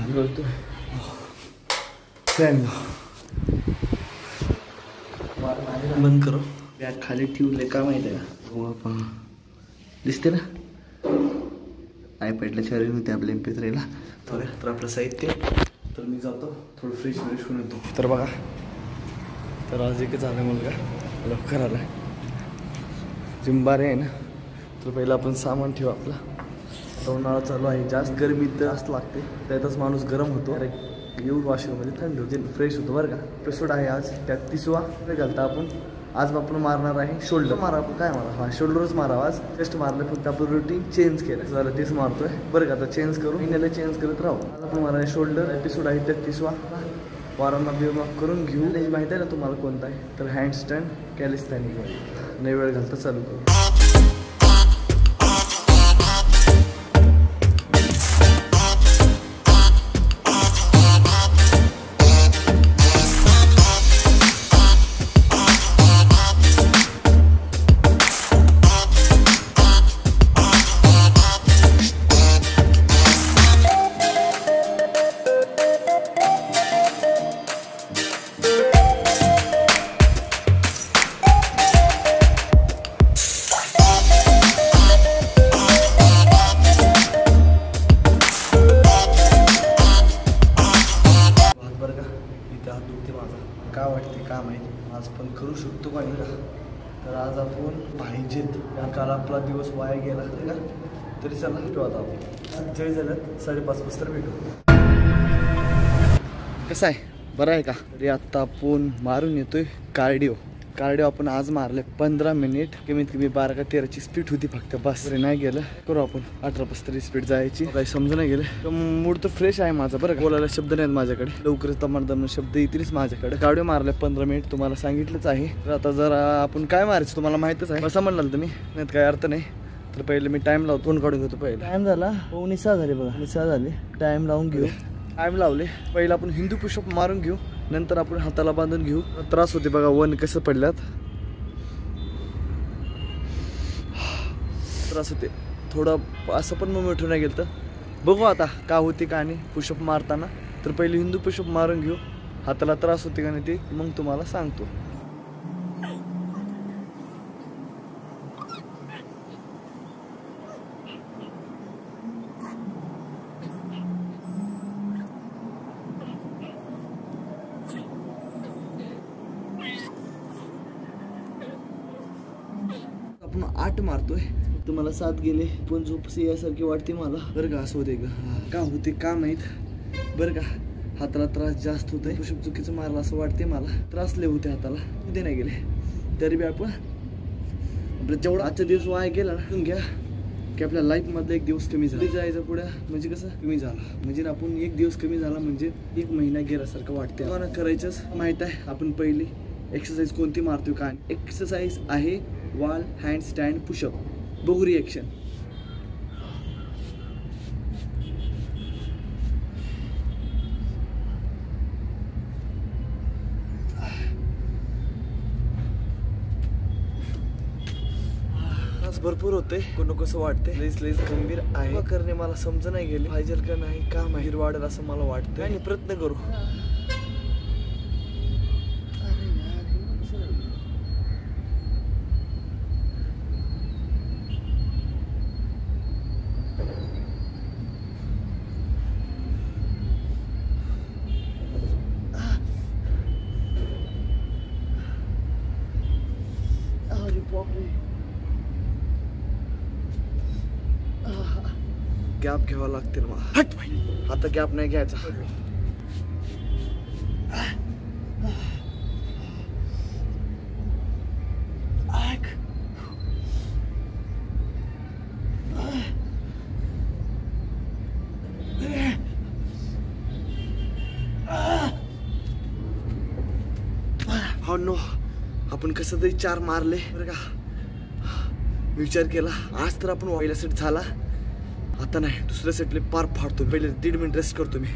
बोलतो फॅन बंद करो. बॅग खाली ठेवले का माहिती आहे का? हो आपण दिसते ना आयपॅडला चार्जिंग होते आपल्या MP3ला. तर आपलं साहित्य तर मी जातो थोडं फ्रेश होऊन येतो. तर बघा तर आज एक झालं मुलगा लवकर आला जिंबारे आहे ना. तर पहिलं आपण सामान ठेवू आपला. आता उन्हाळा चालू आहे जास्त गरमी जास्त लागते त्यातच माणूस गरम होतो. अरे येऊन वॉशरूममध्ये थंड होते फ्रेश होतो बरं का. एपिसोड आहे आज त्यात 30वा घालता आपण. आज आपण मारणार आहे शोल्डर मारा. काय मारा हा शोल्डरच मारावा. आज चेस्ट मारलं फक्त आपण रुटीन चेंज केलं झालं तेच मारतोय बरं का. आता चेंज करू महिन्याला चेंज करत राहू. आज आपण मारा शोल्डर. एपिसोड आहे 33वा. वारांना बिअप करून घेऊ. माहिती आहे ना तुम्हाला कोणता आहे तर हँडस्टँड कॅलिस्थॅनिक नाही वेळ घालता चालू करू. काय वाटते का माहिती आज पण करू शकतो का नाही. तर आज आपण पाहिजेत काल आपला दिवस वाया गेला का तरी चला भेटू. आता आपण जय झाल्यात 5:30 वाजता भेटू. कसं आहे बरं आहे का. तरी आत्ता आपण मारून येतोय कार्डिओ. आपण आज मारले 15 मिनिट. कमीत कमी 12 का 13ची स्पीड होती फक्त बस. नाही गेलं करू आपण 18 स्पीड जायची. काही समजू नाही गेलं. मूड तर फ्रेश आहे माझा बरं. बोलायला शब्द नाहीत माझ्याकडे. लवकरच दमन शब्द येतीलच माझ्याकडे. कार्डिओ मारले 15 मिनिट तुम्हाला सांगितलंच आहे. तर आता जरा आपण काय मारायचं तुम्हाला माहितच आहे. कसं म्हणाल तुम्ही नाही काय अर्थ नाही. तर पहिले मी टाइम लावतो. तोंड काढून घेतो. पहिले टाइम झाला 9:15 झाले बघा. 9:15 झाले. टाइम लावून घेऊ. टाइम लावले. पहिलं आपण हिंदू पुशअप मारून घेऊ. नंतर आपण हाताला बांधून घेऊ. त्रास होते बघा. वन कसं पडल्यात त्रास होते थोडं. असं पण मुवमेंट नाही गेलं तर बघू आता का होते का नाही पुशअप मारताना. तर पहिले हिंदू पुशअप मारून घेऊ. हाताला त्रास होते का नाही ते मग तुम्हाला सांगतो. आपण 8 मारतोय. तुम्हाला 7 गेले पण झोप यासारखी वाटते मला बरं का. असं होते का होते का माहीत बरं का. हाताला त्रास जास्त होतोय. पुशअप चुकीचं मारला असं वाटते मला. त्रास लय होते हाताला. उद्या नाही गेले तरी बी आपण आपलं जेवढा आजचा दिवस वाया गेला ना घ्या की आपल्या लाईफमधला एक दिवस कमी झाला. जायचं पुढे म्हणजे कसं कमी झाला म्हणजे आपण एक दिवस कमी झाला म्हणजे 1 महिना गेल्यासारखं वाटते. मला करायचंच माहीत आहे. आपण पहिली एक्सरसाइज कोणती मारतोय का. एक्सरसाइज आहे वॉल हँड स्टँड पुशअप. बघू रिएक्शन. भरपूर होते. कोण कसं वाटते लईच गंभीर आहे करणे. मला समज नाही गेले पाहिजे का नाही का माहीर वाढेल असं मला वाटतं. आणि प्रयत्न करू. गॅप घ्यावा लागतील मग. हट आता गॅप नाही घ्यायचा. हो नो आपण कसं तरी 4 मारले बरं का. विचार केला आज तर आपण पहिला सेट झाला. आता नाही दुसऱ्या सेटले पार फाडतो. पहिले 1.5 मिनिट रेस्ट करतो मी.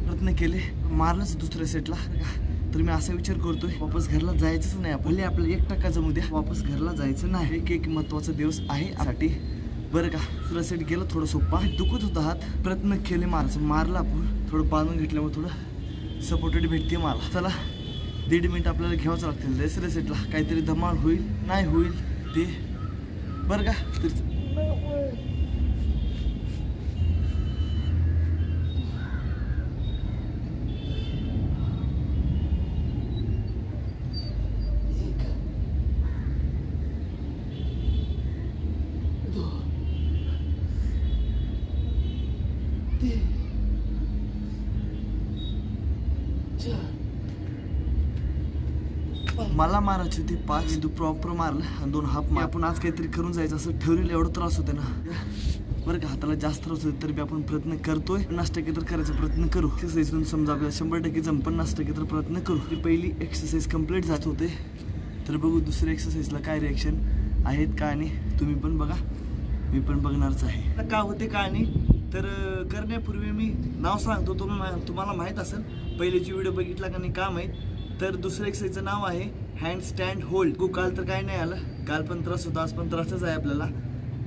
प्रयत्न केले, मारलंच दुसऱ्या सेटला. तर मी असा विचार करतोय वापस घरला जायचंच नाही. आपल्याला 1% जमू द्या, वापस घरला जायचं नाही. एक महत्वाचा दिवस आहे साठी बरं का. दुसरा सेट गेला थोडं सोप्पा, दुखत होता हात. प्रयत्न केले मारायचं, मारला आपण. थोडं बांधून घेतल्यामुळे थोडं सपोर्टेड भेटते मला. चला 1.5 मिनिट आपल्याला घ्यावंच लागतील. दुसऱ्या सेटला काहीतरी धमाल होईल नाही होईल ते बरं का. मला मारायचे ते 5 तू प्रॉपर मारलं आणि 2 हाफ मार. आपण आज काहीतरी करून जायचं असं ठरवलं. एवढं त्रास होते ना बरं का. हाताला जास्त त्रास होते तरी आपण प्रयत्न करतोय. 50% तर करायचा प्रयत्न करू. एक्सरसाइजून समजा आपल्याला 100% जम, 50% तर प्रयत्न करू. ती पहिली एक्सरसाइज कंप्लीट जात होते. तर बघू दुसऱ्या एक्सरसाइजला काय रिॲक्शन आहेत का. आणि तुम्ही पण बघा, मी पण बघणारच आहे. का होते का आणि तर करण्यापूर्वी मी नाव सांगतो. तुम्हाला माहीत असेल, पहिलेची व्हिडिओ बघितला का नाही का माहीत. तर दुसऱ्या एक्सरसाइजचं नाव आहे हँड स्टँड होल्ड. काल तर काय नाही आलं, काल पण त्रास होता, आज पण त्रासच आहे आपल्याला.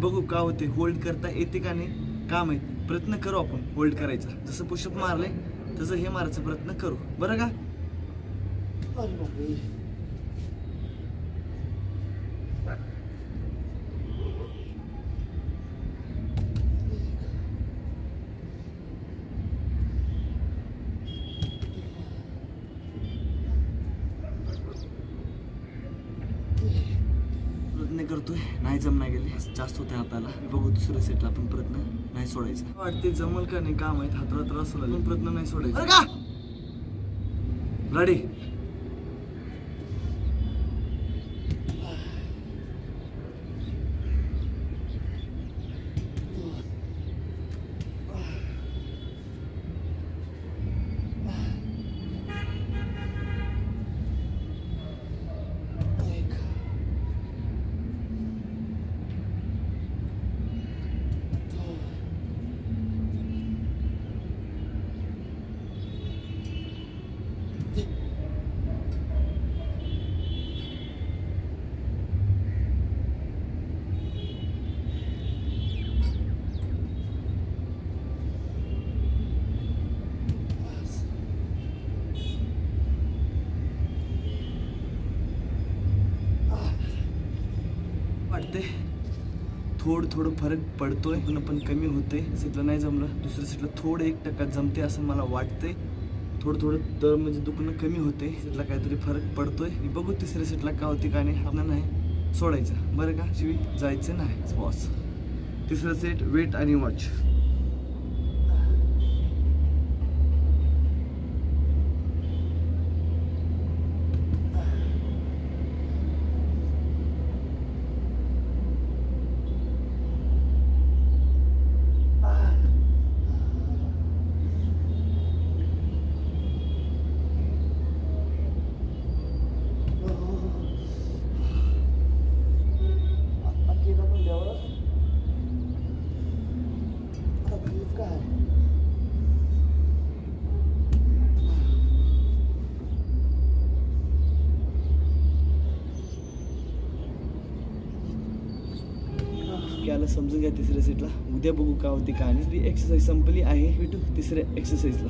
बघू का होते, होल्ड करता येते का नाही का माहीत. प्रयत्न करू आपण होल्ड करायचा. जसं पुशअप मारले तसं हे मारायचा प्रयत्न करू बरं का. करतोय, नाही जमना गेले, जास्त होते हाताला. बघू दुसऱ्या सेटला आपण प्रयत्न नाही सोडायचा. वाटते जमल का नाही का माहित. हाताला त्रास होईल पण प्रयत्न नाही सोडायचा. रेडी. वाटते थोडं फरक पडतोय, पण कमी होते. सेटला नाही जमलं, दुसऱ्या सेटला थोडं 1% जमते असं मला वाटतंय. थोडं तर म्हणजे दुखणं कमी होते. सेटला काहीतरी फरक पडतोय. बघू तिसऱ्या सेटला का होते का नाही. आपल्याला नाही सोडायचं बरं का. शिवी जायचं नाही बॉस. तिसरा सेट वेट आणि वॉच. याला समजून घ्या तिसऱ्या सेटला. उद्या बघू का होती का नाही. एक्सरसाइज संपली आहे. भेटू तिसऱ्या एक्सरसाइजला.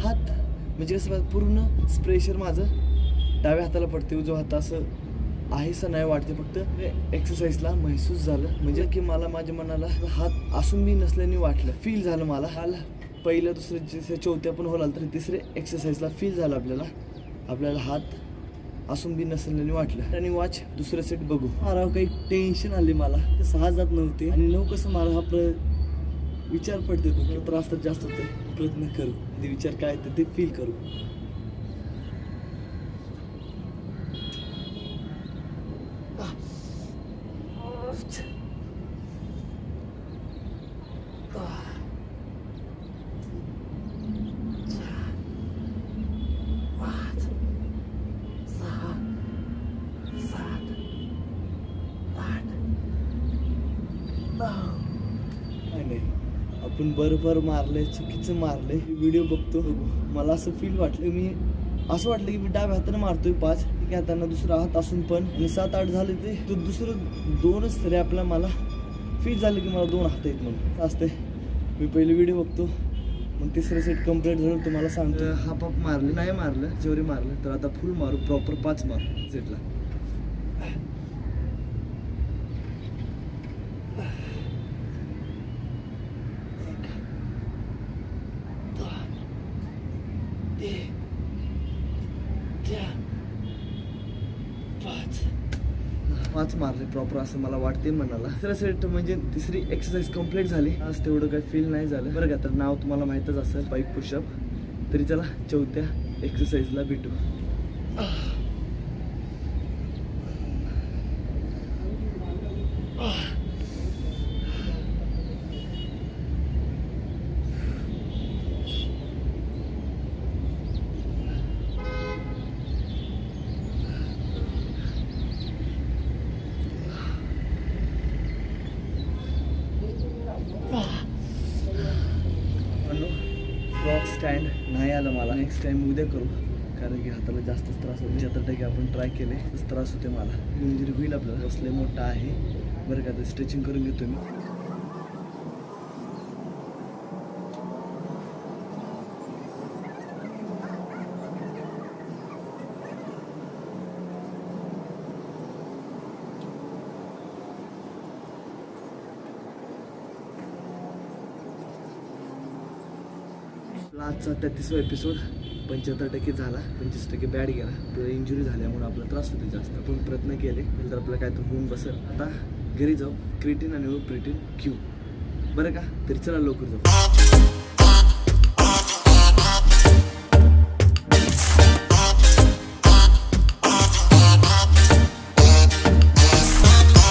हात म्हणजे कसं पूर्ण प्रेशर माझं डाव्या हाताला पडते. उजवा हात असं आहेसं नाही वाटते. फक्त एक्सरसाइजला महसूस झालं. म्हणजे की मला माझ्या मनाला हात असून बी नसल्याने वाटलं, फील झालं मला. हाल पहिलं दुसऱ्या चौथ्या पण होईल तर तिसऱ्या एक्सरसाइजला फील झालं आपल्याला हात असून बी नसल्याने वाटलं. आणि वॉच दुसरं सेट बघू. मारावं काही टेन्शन आले मला. ते 6 जात नव्हते आणि 9 कसं मारा हा विचार पडते. तो त्रास तर जास्त होते. प्रयत्न करू, ते विचार काय ते फील करू. पण बरोबर मारले, चुकीचं मारले. व्हिडिओ बघतो मला असं फील वाटलं, मी असं वाटलं की मी डाव्या हाताने मारतोय 5, की हातांना दुसरा हात असून पण, आणि 7-8 झाले ते तो दुसरं 2च तरी आपला मला फील झालं की मला 2 हात आहेत म्हणून असते. मी पहिले व्हिडिओ बघतो, मग तिसरं सेट कंप्लीट झालं तुम्हाला सांगतो. हाफ हाफ मारले नाही मारलं, जेवढे मारलं तर आता फुल मारू, प्रॉपर 5 मारू सेटला. पाच मारले प्रॉपर असं मला वाटते मनाला. तिसरा सेट म्हणजे तिसरी एक्सरसाइज कंप्लीट झाली. आज तेवढं काही फील नाही झालं बरं का. तर नाव तुम्हाला माहीतच असेल, बाईक पुशअप. तरी चला 4थ्या एक्सरसाइजला भेटू. फ्रॉक स्टँड नाही आलं मला, नेक्स्ट टाइम उद्या करू, कारण की हाताला जास्तच त्रास होतो. 75% आपण ट्राय केले, त्रास होते मला. इंजुरी होईल आपल्याला, बसले मोठा आहे बरं का. तर स्ट्रेचिंग करून घेतो मी. आजचा 33वा एपिसोड 75% झाला, 25% बॅड गेला. तर इंजुरी झाल्यामुळे आपला त्रास होते जास्त. आपण प्रयत्न केले तर आपल्याला काय तर होऊन बसेल. आता घरी जाऊ, क्रिएटिन आणि प्रोटीन घेऊ बरं का. तरी चला लवकर जाऊ.